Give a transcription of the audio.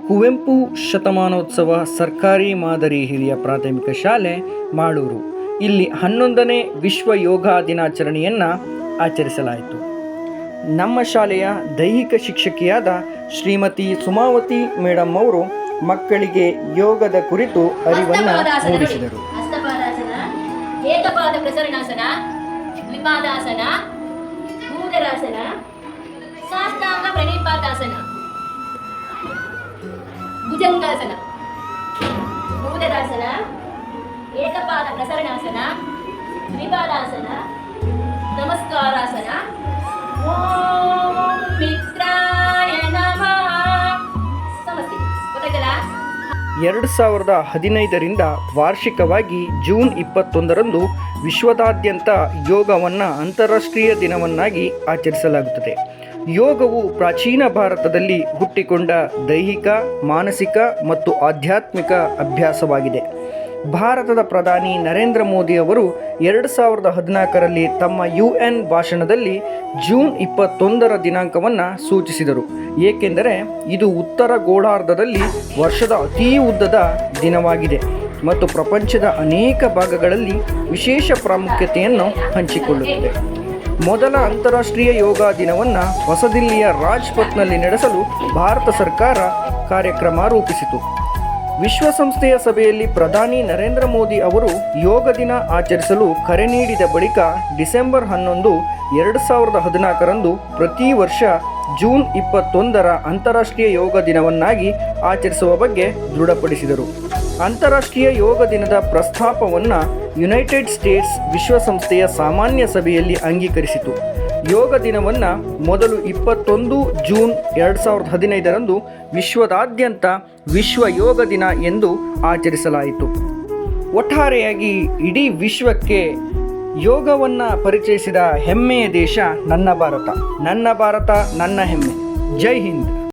ಕುವೆಂಪು ಶತಮಾನೋತ್ಸವ ಸರ್ಕಾರಿ ಮಾದರಿ ಹಿರಿಯ ಪ್ರಾಥಮಿಕ ಶಾಲೆ ಮಾಳೂರು ಇಲ್ಲಿ 11ನೇ ವಿಶ್ವ ಯೋಗ ದಿನಾಚರಣೆಯನ್ನು ಆಚರಿಸಲಾಯಿತು. ನಮ್ಮ ಶಾಲೆಯ ದೈಹಿಕ ಶಿಕ್ಷಕಿಯಾದ ಶ್ರೀಮತಿ ಸುಮಾವತಿ ಮೇಡಮ್ ಅವರು ಮಕ್ಕಳಿಗೆ ಯೋಗದ ಕುರಿತು ಅರಿವನ್ನು ಮೂಡಿಸಿದರು. ಏಕಪಾದ ಪ್ರಸರಣಾಸನ, ದ್ವಿಪಾದಾಸನ, ಭೂಧರಾಸನ, ಸಾಷ್ಟಾಂಗ ಪ್ರಣಿಪಾತಾಸನ, ಭುಜಂಗಾಸನ, ಭೂಧರಾಸನ, ಏಕಪಾದ ಪ್ರಸರಣಾಸನ, ದ್ವಿಪಾದಾಸನ, ನಮಸ್ಕಾರಾಸನ. ಓಂ ಮಿತ್ರಾಯ ನಮಃ. ಸಮಸ್ಯೆ ಗೊತ್ತಾಯ್ತಲ್ಲ? 2015ರಿಂದ ವಾರ್ಷಿಕವಾಗಿ ಜೂನ್ 21ರಂದು ವಿಶ್ವದಾದ್ಯಂತ ಯೋಗವನ್ನು ಅಂತಾರಾಷ್ಟ್ರೀಯ ದಿನವನ್ನಾಗಿ ಆಚರಿಸಲಾಗುತ್ತದೆ. ಯೋಗವು ಪ್ರಾಚೀನ ಭಾರತದಲ್ಲಿ ಹುಟ್ಟಿಕೊಂಡ ದೈಹಿಕ, ಮಾನಸಿಕ ಮತ್ತು ಆಧ್ಯಾತ್ಮಿಕ ಅಭ್ಯಾಸವಾಗಿದೆ. ಭಾರತದ ಪ್ರಧಾನಿ ನರೇಂದ್ರ ಮೋದಿ ಅವರು 2014ರಲ್ಲಿ ತಮ್ಮ UN ಭಾಷಣದಲ್ಲಿ ಜೂನ್ 21ರ ದಿನಾಂಕವನ್ನು ಸೂಚಿಸಿದರು. ಏಕೆಂದರೆ ಇದು ಉತ್ತರ ಗೋಳಾರ್ಧದಲ್ಲಿ ವರ್ಷದ ಅತೀ ಉದ್ದದ ದಿನವಾಗಿದೆ ಮತ್ತು ಪ್ರಪಂಚದ ಅನೇಕ ಭಾಗಗಳಲ್ಲಿ ವಿಶೇಷ ಪ್ರಾಮುಖ್ಯತೆಯನ್ನು ಹಂಚಿಕೊಳ್ಳುತ್ತದೆ. ಮೊದಲ ಅಂತಾರಾಷ್ಟ್ರೀಯ ಯೋಗ ದಿನವನ್ನು ಹೊಸದಿಲ್ಲಿಯ ರಾಜ್ಪಥ್ನಲ್ಲಿ ನಡೆಸಲು ಭಾರತ ಸರ್ಕಾರ ಕಾರ್ಯಕ್ರಮ ರೂಪಿಸಿತು. ವಿಶ್ವಸಂಸ್ಥೆಯ ಸಭೆಯಲ್ಲಿ ಪ್ರಧಾನಿ ನರೇಂದ್ರ ಮೋದಿ ಅವರು ಯೋಗ ದಿನ ಆಚರಿಸಲು ಕರೆ ನೀಡಿದ ಬಳಿಕ ಡಿಸೆಂಬರ್ 11, 2014ರಂದು ಪ್ರತಿ ವರ್ಷ ಜೂನ್ 21ರ ಅಂತಾರಾಷ್ಟ್ರೀಯ ಯೋಗ ದಿನವನ್ನಾಗಿ ಆಚರಿಸುವ ಬಗ್ಗೆ ದೃಢಪಡಿಸಿದರು. ಅಂತಾರಾಷ್ಟ್ರೀಯ ಯೋಗ ದಿನದ ಪ್ರಸ್ತಾಪವನ್ನು ಯುನೈಟೆಡ್ ಸ್ಟೇಟ್ಸ್ ವಿಶ್ವಸಂಸ್ಥೆಯ ಸಾಮಾನ್ಯ ಸಭೆಯಲ್ಲಿ ಅಂಗೀಕರಿಸಿತು. ಯೋಗ ದಿನವನ್ನು ಮೊದಲು 21 ಜೂನ್ 2015ರಂದು ವಿಶ್ವದಾದ್ಯಂತ ವಿಶ್ವ ಯೋಗ ದಿನ ಎಂದು ಆಚರಿಸಲಾಯಿತು. ಒಟ್ಟಾರೆಯಾಗಿ ಇಡೀ ವಿಶ್ವಕ್ಕೆ ಯೋಗವನ್ನು ಪರಿಚಯಿಸಿದ ಹೆಮ್ಮೆಯ ದೇಶ ನನ್ನ ಭಾರತ. ನನ್ನ ಭಾರತ ನನ್ನ ಹೆಮ್ಮೆ. ಜೈ ಹಿಂದ್.